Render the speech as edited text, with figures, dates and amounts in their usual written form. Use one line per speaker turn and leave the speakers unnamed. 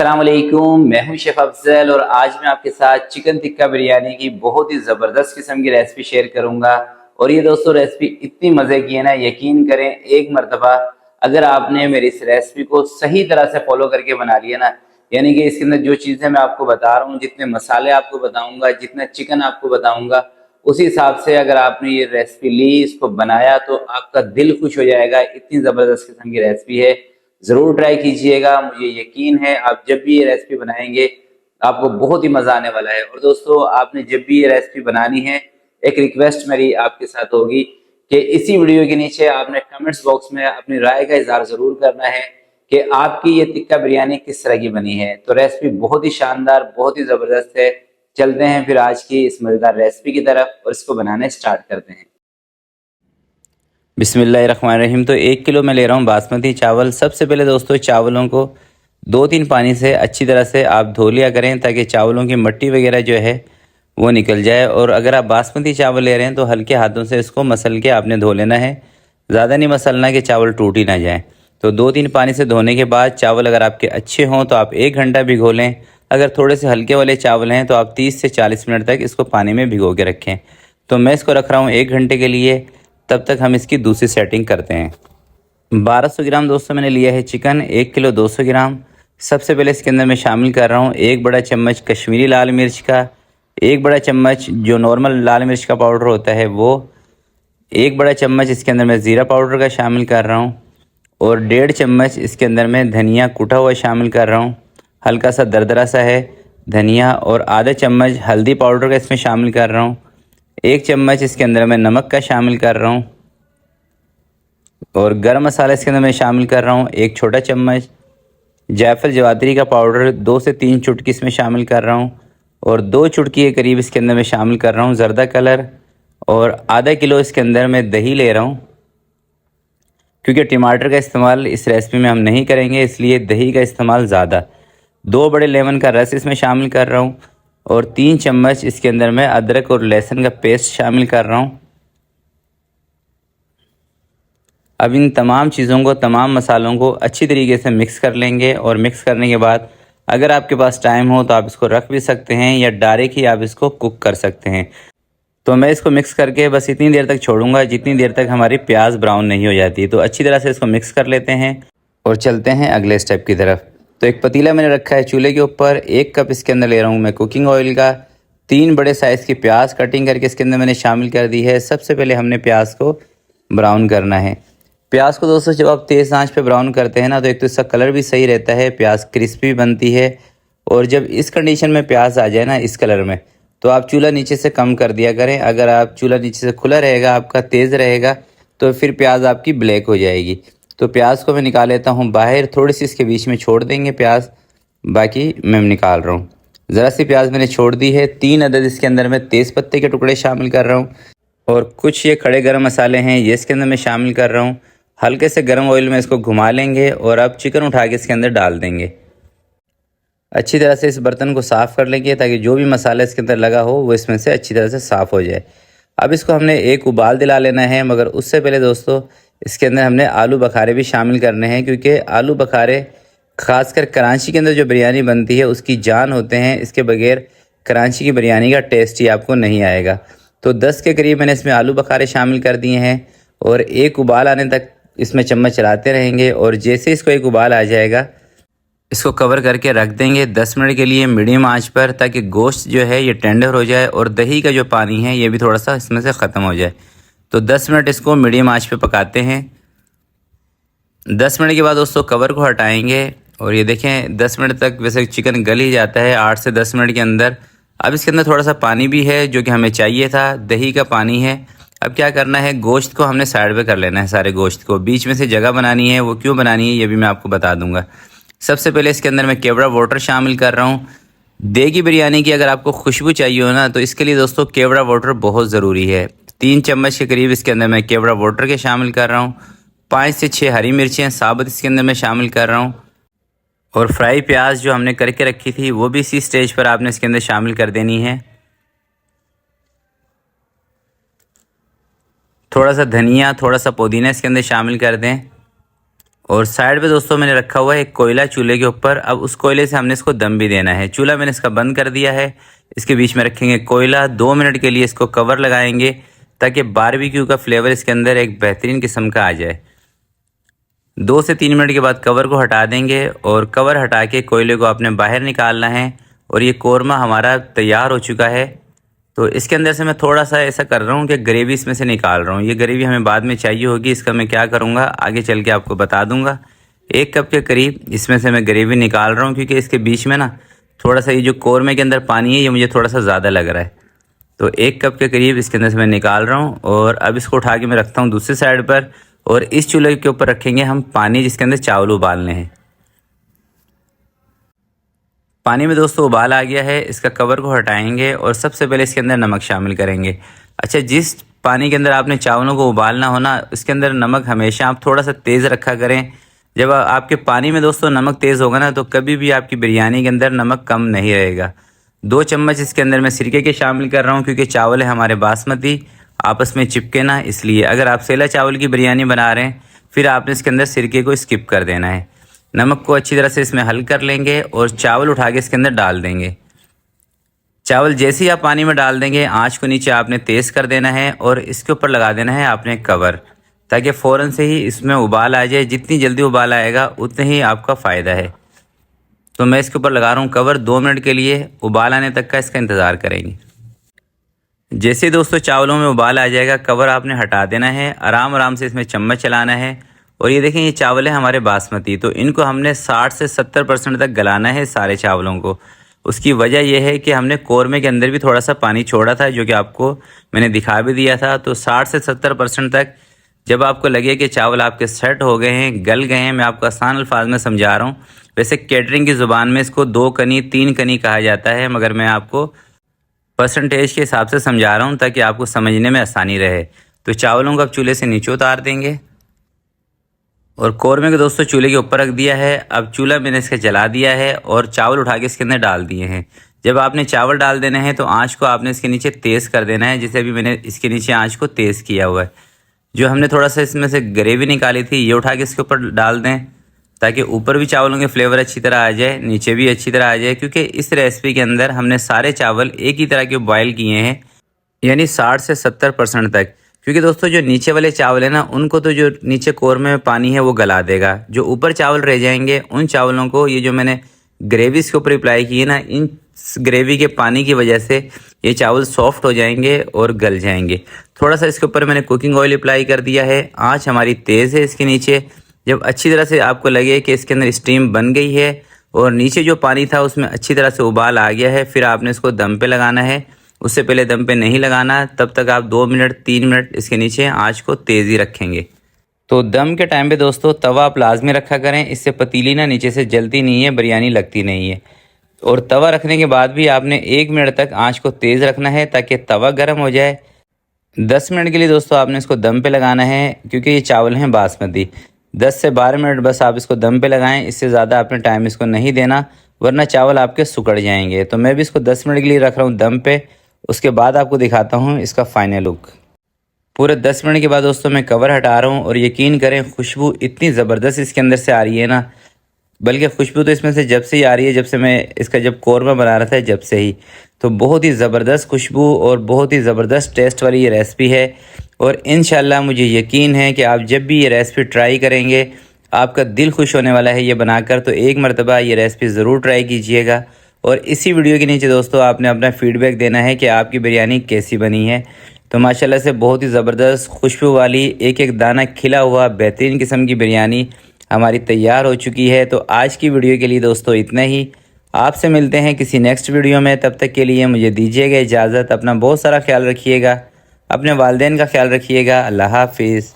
अस्सलाम वालेकुम, मैं हूं शेफ अफजल और आज मैं आपके साथ चिकन टिक्का बिरयानी की बहुत ही ज़बरदस्त किस्म की रेसिपी शेयर करूंगा। और ये दोस्तों रेसिपी इतनी मज़े की है ना, यकीन करें एक मरतबा अगर आपने मेरी इस रेसिपी को सही तरह से फॉलो करके बना लिया ना, यानी कि इसके अंदर जो चीज़ें मैं आपको बता रहा हूँ, जितने मसाले आपको बताऊँगा, जितना चिकन आपको बताऊँगा, उसी हिसाब से अगर आपने ये रेसिपी ली, इसको बनाया तो आपका दिल खुश हो जाएगा। इतनी ज़बरदस्त किस्म की रेसिपी है, ज़रूर ट्राई कीजिएगा। मुझे यकीन है आप जब भी ये रेसिपी बनाएंगे आपको बहुत ही मज़ा आने वाला है। और दोस्तों, आपने जब भी ये रेसिपी बनानी है, एक रिक्वेस्ट मेरी आपके साथ होगी कि इसी वीडियो के नीचे आपने कमेंट्स बॉक्स में अपनी राय का इजहार ज़रूर करना है कि आपकी ये टिक्का बिरयानी किस तरह की बनी है। तो रेसिपी बहुत ही शानदार, बहुत ही ज़बरदस्त है। चलते हैं फिर आज की इस मज़ेदार रेसिपी की तरफ और इसको बनाने स्टार्ट करते हैं। बिस्मिल्लाहिर्रहमानिर्रहीम। तो 1 किलो मैं ले रहा हूँ बासमती चावल। सबसे पहले दोस्तों, चावलों को 2-3 पानी से अच्छी तरह से आप धो लिया करें ताकि चावलों की मिट्टी वगैरह जो है वो निकल जाए। और अगर आप बासमती चावल ले रहे हैं तो हल्के हाथों से इसको मसल के आपने धो लेना है, ज़्यादा नहीं मसलना कि चावल टूट ही ना जाए। तो 2-3 पानी से धोने के बाद चावल अगर आपके अच्छे हों तो आप 1 घंटा भिगो लें। अगर थोड़े से हल्के वाले चावल हैं तो आप 30 से 40 मिनट तक इसको पानी में भिगो के रखें। तो मैं इसको रख रहा हूँ 1 घंटे के लिए। तब तक हम इसकी दूसरी सेटिंग करते हैं। 1200 ग्राम दोस्तों मैंने लिया है चिकन, 1 किलो 200 ग्राम। सबसे पहले इसके अंदर मैं शामिल कर रहा हूँ 1 बड़ा चम्मच कश्मीरी लाल मिर्च का, 1 बड़ा चम्मच जो नॉर्मल लाल मिर्च का पाउडर होता है वो, 1 बड़ा चम्मच इसके अंदर मैं ज़ीरा पाउडर का शामिल कर रहा हूँ, और 1.5 चम्मच इसके अंदर मैं धनिया कूटा हुआ शामिल कर रहा हूँ, हल्का सा दरदरा सा है धनिया। और आधा चम्मच हल्दी पाउडर का इसमें शामिल कर रहा हूँ। 1 चम्मच इसके अंदर मैं नमक का शामिल कर रहा हूँ, और गरम मसाला इसके अंदर मैं शामिल कर रहा हूँ 1 छोटा चम्मच। जायफल जवातरी का पाउडर 2 से 3 चुटकी इसमें शामिल कर रहा हूँ, और 2 चुटकी के करीब इसके अंदर मैं शामिल कर रहा हूँ ज़रदा कलर। और आधा किलो इसके अंदर मैं दही ले रहा हूँ, क्योंकि टमाटर का इस्तेमाल इस रेसिपी में हम नहीं करेंगे, इसलिए दही का इस्तेमाल ज़्यादा। 2 बड़े लेमन का रस इसमें शामिल कर रहा हूँ, और 3 चम्मच इसके अंदर मैं अदरक और लहसुन का पेस्ट शामिल कर रहा हूँ। अब इन तमाम चीज़ों को, तमाम मसालों को अच्छी तरीके से मिक्स कर लेंगे। और मिक्स करने के बाद अगर आपके पास टाइम हो तो आप इसको रख भी सकते हैं या डायरेक्ट ही आप इसको कुक कर सकते हैं। तो मैं इसको मिक्स करके बस इतनी देर तक छोड़ूंगा जितनी देर तक हमारी प्याज ब्राउन नहीं हो जाती। तो अच्छी तरह से इसको मिक्स कर लेते हैं और चलते हैं अगले स्टेप की तरफ। तो एक पतीला मैंने रखा है चूल्हे के ऊपर, 1 कप इसके अंदर ले रहा हूँ मैं कुकिंग ऑयल का। 3 बड़े साइज़ की प्याज कटिंग करके इसके अंदर मैंने शामिल कर दी है। सबसे पहले हमने प्याज को ब्राउन करना है। प्याज को दोस्तों जब आप तेज़ आंच पे ब्राउन करते हैं ना, तो एक तो इसका कलर भी सही रहता है, प्याज क्रिस्पी बनती है। और जब इस कंडीशन में प्याज आ जाए ना इस कलर में, तो आप चूल्हा नीचे से कम कर दिया करें। अगर आप चूल्हा नीचे से खुला रहेगा, आपका तेज़ रहेगा, तो फिर प्याज आपकी ब्लैक हो जाएगी। तो प्याज को मैं निकाल लेता हूँ बाहर, थोड़ी सी इसके बीच में छोड़ देंगे प्याज, बाकी मैं निकाल रहा हूँ। ज़रा सी प्याज मैंने छोड़ दी है। 3 अदद इसके अंदर मैं तेज़ पत्ते के टुकड़े शामिल कर रहा हूँ, और कुछ ये खड़े गरम मसाले हैं ये इसके अंदर मैं शामिल कर रहा हूँ। हल्के से गर्म ऑयल में इसको घुमा लेंगे और अब चिकन उठा के इसके अंदर डाल देंगे। अच्छी तरह से इस बर्तन को साफ़ कर लेंगे ताकि जो भी मसाला इसके अंदर लगा हो वो इसमें से अच्छी तरह से साफ़ हो जाए। अब इसको हमने एक उबाल दिला लेना है, मगर उससे पहले दोस्तों इसके अंदर हमने आलू बखारे भी शामिल करने हैं, क्योंकि आलू बखारे ख़ासकर कराची के अंदर जो बिरयानी बनती है उसकी जान होते हैं। इसके बगैर कराची की बिरयानी का टेस्ट ही आपको नहीं आएगा। तो 10 के करीब मैंने इसमें आलू बखारे शामिल कर दिए हैं, और एक उबाल आने तक इसमें चम्मच चलाते रहेंगे। और जैसे इसको एक उबाल आ जाएगा, इसको कवर करके रख देंगे 10 मिनट के लिए मीडियम आंच पर, ताकि गोश्त जो है ये टेंडर हो जाए और दही का जो पानी है ये भी थोड़ा सा इसमें से ख़त्म हो जाए। तो 10 मिनट इसको मीडियम आंच पे पकाते हैं। 10 मिनट के बाद दोस्तों कवर को हटाएंगे, और ये देखें 10 मिनट तक वैसे चिकन गल ही जाता है 8 से 10 मिनट के अंदर। अब इसके अंदर थोड़ा सा पानी भी है जो कि हमें चाहिए था, दही का पानी है। अब क्या करना है, गोश्त को हमने साइड पे कर लेना है। सारे गोश्त को बीच में से जगह बनानी है, वो क्यों बनानी है ये भी मैं आपको बता दूंगा। सबसे पहले इसके अंदर मैं केवड़ा वाटर शामिल कर रहा हूँ। देगी बिरयानी की अगर आपको खुशबू चाहिए हो ना, तो इसके लिए दोस्तों केवड़ा वाटर बहुत ज़रूरी है। 3 चम्मच के करीब इसके अंदर मैं केवड़ा वाटर के शामिल कर रहा हूँ। 5 से 6 हरी मिर्चें साबुत इसके अंदर मैं शामिल कर रहा हूँ, और फ्राई प्याज जो हमने करके रखी थी वो भी इसी स्टेज पर आपने इसके अंदर शामिल कर देनी है। थोड़ा सा धनिया, थोड़ा सा पुदीना इसके अंदर शामिल कर दें, और साइड पे दोस्तों मैंने रखा हुआ है एक कोयला चूल्हे के ऊपर। अब उस कोयले से हमने इसको दम भी देना है। चूल्हा मैंने इसका बंद कर दिया है। इसके बीच में रखेंगे कोयला। 2 मिनट के लिए इसको कवर लगाएंगे ताकि बारबेक्यू का फ्लेवर इसके अंदर एक बेहतरीन किस्म का आ जाए। 2 से 3 मिनट के बाद कवर को हटा देंगे और कवर हटा के कोयले को आपने बाहर निकालना है। और ये कोरमा हमारा तैयार हो चुका है। तो इसके अंदर से मैं थोड़ा सा ऐसा कर रहा हूँ कि ग्रेवी इसमें से निकाल रहा हूँ। ये ग्रेवी हमें बाद में चाहिए होगी, इसका मैं क्या करूँगा आगे चल के आपको बता दूँगा। 1 कप के करीब इसमें से मैं ग्रेवी निकाल रहा हूँ, क्योंकि इसके बीच में ना थोड़ा सा ये जो कोरमे के अंदर पानी है ये मुझे थोड़ा सा ज़्यादा लग रहा है। तो 1 कप के करीब इसके अंदर से मैं निकाल रहा हूँ। और अब इसको उठा के मैं रखता हूँ दूसरी साइड पर। और इस चूल्हे के ऊपर रखेंगे हम पानी, जिसके अंदर चावल उबालने हैं। पानी में दोस्तों उबाल आ गया है। इसका कवर को हटाएंगे और सबसे पहले इसके अंदर नमक शामिल करेंगे। अच्छा, जिस पानी के अंदर आपने चावलों को उबालना हो ना, इसके अंदर नमक हमेशा आप थोड़ा सा तेज़ रखा करें। जब आपके पानी में दोस्तों नमक तेज़ होगा ना, तो कभी भी आपकी बिरयानी के अंदर नमक कम नहीं रहेगा। 2 चम्मच इसके अंदर मैं सिरके के शामिल कर रहा हूँ, क्योंकि चावल है हमारे बासमती, आपस में चिपके ना, इसलिए। अगर आप सेला चावल की बिरयानी बना रहे हैं फिर आपने इसके अंदर सिरके को स्किप कर देना है। नमक को अच्छी तरह से इसमें हल कर लेंगे और चावल उठा के इसके अंदर डाल देंगे। चावल जैसे ही आप पानी में डाल देंगे, आंच को नीचे आपने तेज़ कर देना है और इसके ऊपर लगा देना है आपने कवर, ताकि फ़ौरन से ही इसमें उबाल आ जाए। जितनी जल्दी उबाल आएगा उतने ही आपका फ़ायदा है। तो मैं इसके ऊपर लगा रहा हूँ कवर। 2 मिनट के लिए उबाल आने तक का इसका इंतज़ार करेंगे। जैसे ही दोस्तों चावलों में उबाल आ जाएगा, कवर आपने हटा देना है। आराम आराम से इसमें चम्मच चलाना है। और ये देखें, ये चावल है हमारे बासमती, तो इनको हमने 60 से 70% तक गलाना है सारे चावलों को। उसकी वजह यह है कि हमने कोरमे के अंदर भी थोड़ा सा पानी छोड़ा था, जो कि आपको मैंने दिखा भी दिया था। तो 60 से 70% तक जब आपको लगे कि चावल आपके सेट हो गए हैं, गल गए हैं, मैं आपको आसान अल्फाज में समझा रहा हूँ। वैसे कैटरिंग की ज़ुबान में इसको 2 कनी 3 कनी कहा जाता है, मगर मैं आपको परसेंटेज के हिसाब से समझा रहा हूँ ताकि आपको समझने में आसानी रहे। तो चावलों को अब चूल्हे से नीचे उतार देंगे और कोरमे को दोस्तों चूल्हे के ऊपर रख दिया है। अब चूल्हा मैंने इसका जला दिया है और चावल उठा के इसके अंदर डाल दिए हैं। जब आपने चावल डाल देने हैं तो आंच को आपने इसके नीचे तेज़ कर देना है, जैसे अभी मैंने इसके नीचे आंच को तेज़ किया हुआ है। जो हमने थोड़ा सा इसमें से ग्रेवी निकाली थी, ये उठा के इसके ऊपर डाल दें, ताकि ऊपर भी चावलों के फ्लेवर अच्छी तरह आ जाए, नीचे भी अच्छी तरह आ जाए। क्योंकि इस रेसिपी के अंदर हमने सारे चावल एक ही तरह के बॉयल किए हैं, यानी 60 से 70% तक। क्योंकि दोस्तों जो नीचे वाले चावल है ना, उनको तो जो नीचे कोरमे में पानी है वो गला देगा। जो ऊपर चावल रह जाएंगे उन चावलों को, ये जो मैंने ग्रेवी इसके ऊपर अप्लाई की है ना, इन ग्रेवी के पानी की वजह से ये चावल सॉफ्ट हो जाएंगे और गल जाएंगे। थोड़ा सा इसके ऊपर मैंने कुकिंग ऑयल अप्लाई कर दिया है। आँच हमारी तेज़ है इसके नीचे। जब अच्छी तरह से आपको लगे कि इसके अंदर स्टीम बन गई है और नीचे जो पानी था उसमें अच्छी तरह से उबाल आ गया है, फिर आपने इसको दम पे लगाना है। उससे पहले दम पे नहीं लगाना, तब तक आप 2 मिनट 3 मिनट इसके नीचे आंच को तेज़ी रखेंगे। तो दम के टाइम पे दोस्तों तवा आप लाजमी रखा करें, इससे पतीली ना नीचे से जलती नहीं है, बिरयानी लगती नहीं है। और तवा रखने के बाद भी आपने 1 मिनट तक आंच को तेज़ रखना है ताकि तवा गर्म हो जाए। 10 मिनट के लिए दोस्तों आपने इसको दम पे लगाना है, क्योंकि ये चावल हैं बासमती। 10 से 12 मिनट बस आप इसको दम पे लगाएं, इससे ज़्यादा आपने टाइम इसको नहीं देना, वरना चावल आपके सुकड़ जाएंगे। तो मैं भी इसको 10 मिनट के लिए रख रहा हूँ दम पे। उसके बाद आपको दिखाता हूँ इसका फाइनल लुक। पूरे 10 मिनट के बाद दोस्तों मैं कवर हटा रहा हूँ और यकीन करें खुशबू इतनी ज़बरदस्त इसके अंदर से आ रही है ना, बल्कि खुशबू तो इसमें से जब से ही आ रही है, जब से मैं इसका जब कोरमा बना रहा था जब से ही। तो बहुत ही ज़बरदस्त खुशबू और बहुत ही ज़बरदस्त टेस्ट वाली ये रेसिपी है। और इंशाल्लाह मुझे यकीन है कि आप जब भी ये रेसिपी ट्राई करेंगे आपका दिल खुश होने वाला है ये बनाकर। तो एक मरतबा ये रेसिपी ज़रूर ट्राई कीजिएगा। और इसी वीडियो के नीचे दोस्तों आपने अपना फ़ीडबैक देना है कि आपकी बिरयानी कैसी बनी है। तो माशाल्लाह से बहुत ही ज़बरदस्त खुशबू वाली एक एक दाना खिला हुआ बेहतरीन किस्म की बिरयानी हमारी तैयार हो चुकी है। तो आज की वीडियो के लिए दोस्तों इतना ही। आपसे मिलते हैं किसी नेक्स्ट वीडियो में। तब तक के लिए मुझे दीजिएगा इजाज़त। अपना बहुत सारा ख्याल रखिएगा, अपने वालिदैन का ख्याल रखिएगा। अल्लाह हाफिज़।